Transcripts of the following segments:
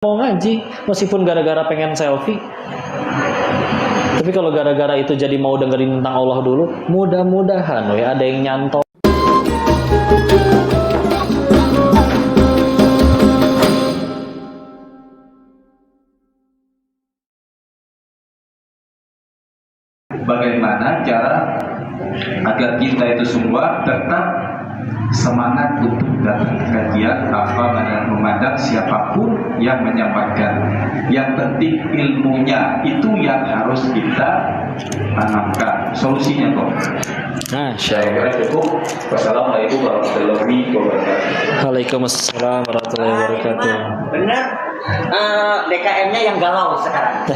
mau ngaji meskipun gara-gara pengen selfie. Tapi kalau gara-gara itu jadi mau dengerin tentang Allah dulu, mudah-mudahan ya ada yang nyantol. Bagaimana cara agar kita itu semua tetap semangat untuk datang ke kajian tanpa memandang siapapun yang menyampaikan. Yang penting ilmunya itu yang harus kita tanamkan. Solusinya kok. Nah, Saya kira cukup. Wassalamualaikum warahmatullahi wabarakatuh. Waalaikumsalam warahmatullahi wabarakatuh. Benar. DKM-nya yang galau sekarang.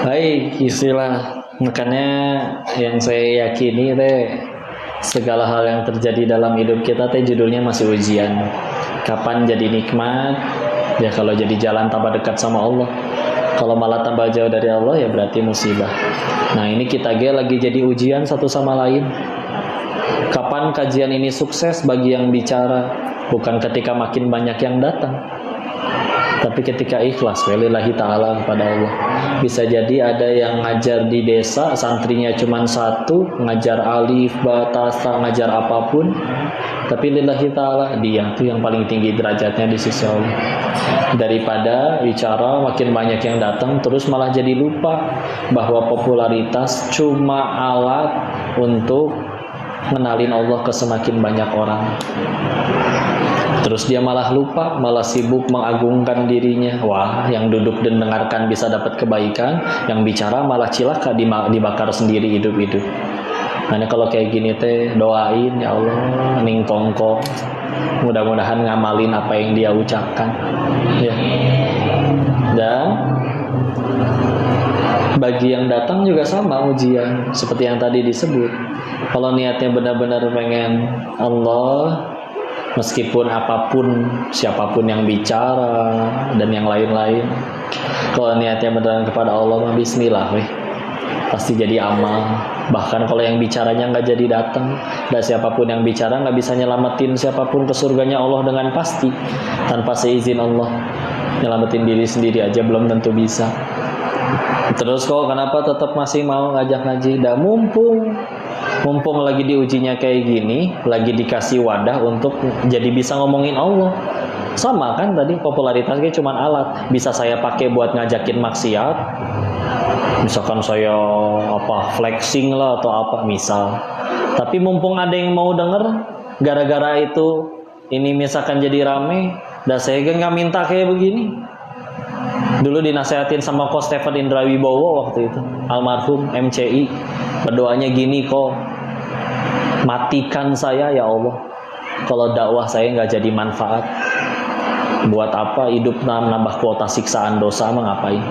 Baik, istilah makanya yang saya yakini segala hal yang terjadi dalam hidup kita judulnya masih ujian. Kapan jadi nikmat? Ya kalau jadi jalan tambah dekat sama Allah. Kalau malah tambah jauh dari Allah ya berarti musibah. Nah ini kita lagi jadi ujian satu sama lain. Kapan kajian ini sukses bagi yang bicara? Bukan ketika makin banyak yang datang, tapi ketika ikhlas walillahi ta'ala kepada Allah. Bisa jadi ada yang ngajar di desa, santrinya cuma satu, ngajar alif, batasa, ngajar apapun, tapi lillahi ta'ala dia itu yang paling tinggi derajatnya di sisi Allah. Daripada bicara makin banyak yang datang terus malah jadi lupa bahwa popularitas cuma alat untuk mengenalin Allah ke semakin banyak orang. Terus dia malah lupa, malah sibuk mengagungkan dirinya. Wah, yang duduk dan dengarkan bisa dapat kebaikan, yang bicara malah cilaka dibakar sendiri hidup-hidup. Hanya kalau kayak gini doain ya Allah, ning kongko. Mudah-mudahan ngamalin apa yang dia ucapkan. Ya. Dan bagi yang datang juga sama ujian, seperti yang tadi disebut. Kalau niatnya benar-benar pengen Allah, meskipun apapun, siapapun yang bicara dan yang lain-lain, kalau niatnya beneran kepada Allah, bismillah weh, pasti jadi amal. Bahkan kalau yang bicaranya nggak jadi datang, dan siapapun yang bicara nggak bisa nyelamatin siapapun ke surganya Allah dengan pasti, tanpa seizin Allah. Nyelamatin diri sendiri aja belum tentu bisa. Terus kok kenapa tetap masih mau ngajak ngaji? Dan mumpung lagi diujinya kayak gini, lagi dikasih wadah untuk jadi bisa ngomongin Allah. Sama kan tadi popularitasnya cuma alat. Bisa saya pakai buat ngajakin maksiat. Misalkan saya flexing lah atau apa misal. Tapi mumpung ada yang mau denger, gara-gara itu ini misalkan jadi rame, dan saya nggak minta kayak begini. Dulu dinasehatin sama Ko Stephen Indrawibowo waktu itu, almarhum MCI, berdoanya gini kok, matikan saya ya Allah kalau dakwah saya nggak jadi manfaat. Buat apa hidup nambah kuota siksaan dosa mah ngapain?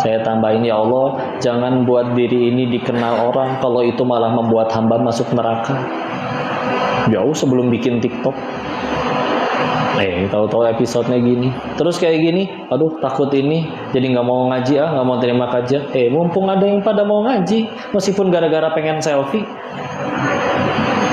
Saya tambahin ya Allah, jangan buat diri ini dikenal orang kalau itu malah membuat hamba masuk neraka. Jauh sebelum bikin TikTok. Tahu-tahu episodenya gini. Terus kayak gini, aduh takut ini jadi nggak mau ngaji nggak mau terima kajian. Mumpung ada yang pada mau ngaji, meskipun gara-gara pengen selfie.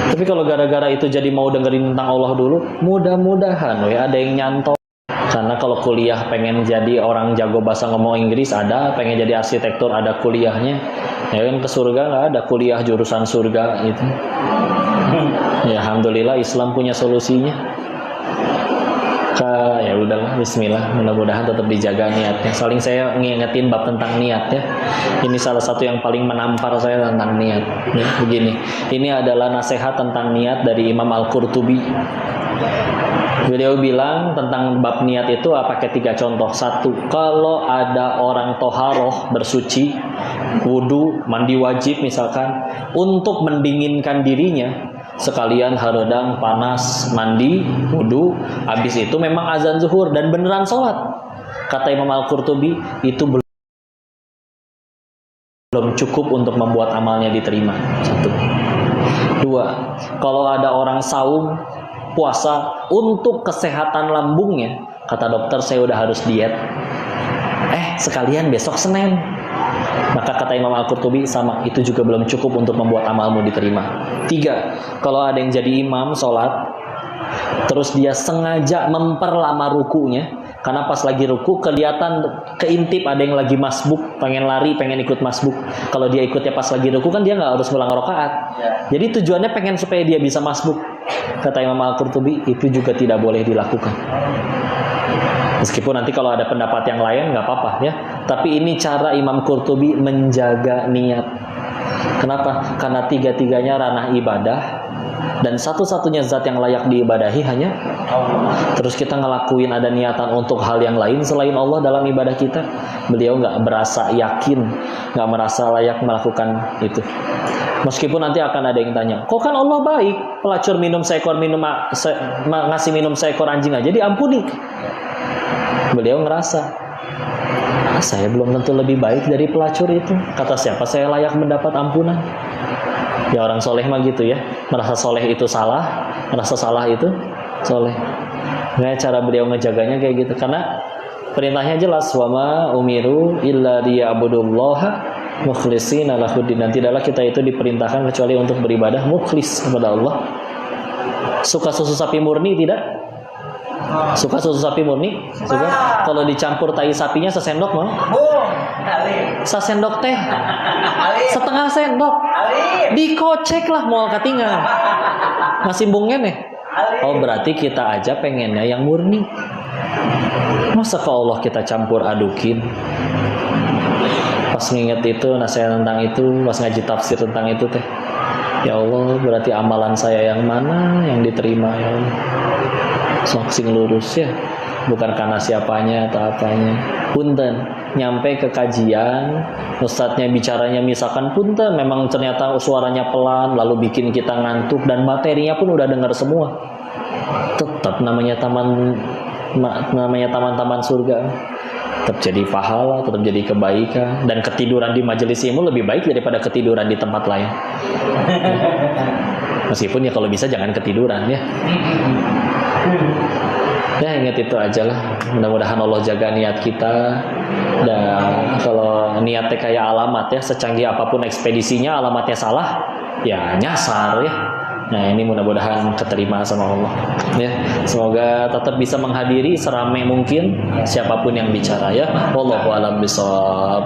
Tapi kalau gara-gara itu jadi mau dengerin tentang Allah dulu, mudah-mudahan ada yang nyantol. Karena kalau kuliah pengen jadi orang jago bahasa ngomong Inggris ada, pengen jadi arsitektur ada kuliahnya. Ya kan ke surga nggak ada kuliah jurusan surga itu. Ya alhamdulillah Islam punya solusinya. Ya udahlah, bismillah, mudah-mudahan tetap dijaga niatnya. Saling saya ngingetin bab tentang niat ya. Ini salah satu yang paling menampar saya tentang niat ya, begini, ini adalah nasihat tentang niat dari Imam Al-Qurtubi. Beliau bilang tentang bab niat itu pakai 3 contoh. 1, kalau ada orang toharoh bersuci, wudu, mandi wajib misalkan, untuk mendinginkan dirinya, sekalian harodang panas, mandi, wudu, habis itu memang azan zuhur dan beneran sholat. Kata Imam Al-Qurtubi, itu belum cukup untuk membuat amalnya diterima. 1. 2, kalau ada orang saum, puasa untuk kesehatan lambungnya, kata dokter saya udah harus diet, sekalian besok Senin. Maka kata Imam Al-Qurtubi sama, itu juga belum cukup untuk membuat amalmu diterima. 3, kalau ada yang jadi imam sholat, terus dia sengaja memperlama rukunya, karena pas lagi ruku kelihatan keintip ada yang lagi masbuk, pengen lari, pengen ikut masbuk. Kalau dia ikutnya pas lagi ruku kan dia nggak harus ngulang rakaat. Jadi tujuannya pengen supaya dia bisa masbuk. Kata Imam Al-Qurtubi, itu juga tidak boleh dilakukan. Meskipun nanti kalau ada pendapat yang lain nggak apa-apa ya. Tapi ini cara Imam Qurtubi menjaga niat. Kenapa? Karena tiga-tiganya ranah ibadah dan satu-satunya zat yang layak diibadahi hanya Allah. Terus kita ngelakuin ada niatan untuk hal yang lain selain Allah dalam ibadah kita, beliau nggak berasa yakin, nggak merasa layak melakukan itu. Meskipun nanti akan ada yang tanya, kok kan Allah baik, pelacur ngasih minum seekor anjing aja diampuni. Beliau ngerasa, saya belum tentu lebih baik dari pelacur itu. Kata siapa saya layak mendapat ampunan? Ya orang soleh mah gitu ya, merasa soleh itu salah, merasa salah itu soleh. Nah, cara beliau ngejaganya kayak gitu, karena perintahnya jelas, wama umiru illa liya'budullaha mukhlishina lahuddin. Dan tidaklah kita itu diperintahkan kecuali untuk beribadah mukhlis kepada Allah. Suka susu sapi murni tidak? Suka susu sapi murni? Suka. Kalau dicampur tai sapinya sesendok mau? Sesendok teh? Setengah sendok? Dikocek lah mau katingan. Masih bungen nih. Oh berarti kita aja pengennya yang murni. Masa ke Allah kita campur adukin? Pas nginget itu, nasihat tentang itu, pas ngaji tafsir tentang itu teh, ya Allah berarti amalan saya yang mana yang diterima ya Allah? Sok sing lurus ya, bukan karena siapanya atau apanya. Punten, nyampe ke kajian, ustadznya bicaranya misalkan punten, memang ternyata suaranya pelan, lalu bikin kita ngantuk dan materinya pun udah dengar semua. Tetap namanya taman-taman surga. Tetap jadi pahala, tetap jadi kebaikan, dan ketiduran di majelis ilmu lebih baik daripada ketiduran di tempat lain. Meskipun ya kalau bisa jangan ketiduran ya. Ya ingat itu aja lah. Mudah-mudahan Allah jaga niat kita. Dan kalau niatnya kayak alamat ya, secanggih apapun ekspedisinya, alamatnya salah, ya nyasar ya. Nah ini mudah-mudahan keterima sama Allah ya. Semoga tetap bisa menghadiri seramai mungkin siapapun yang bicara ya. Wallahu a'lam bishawab.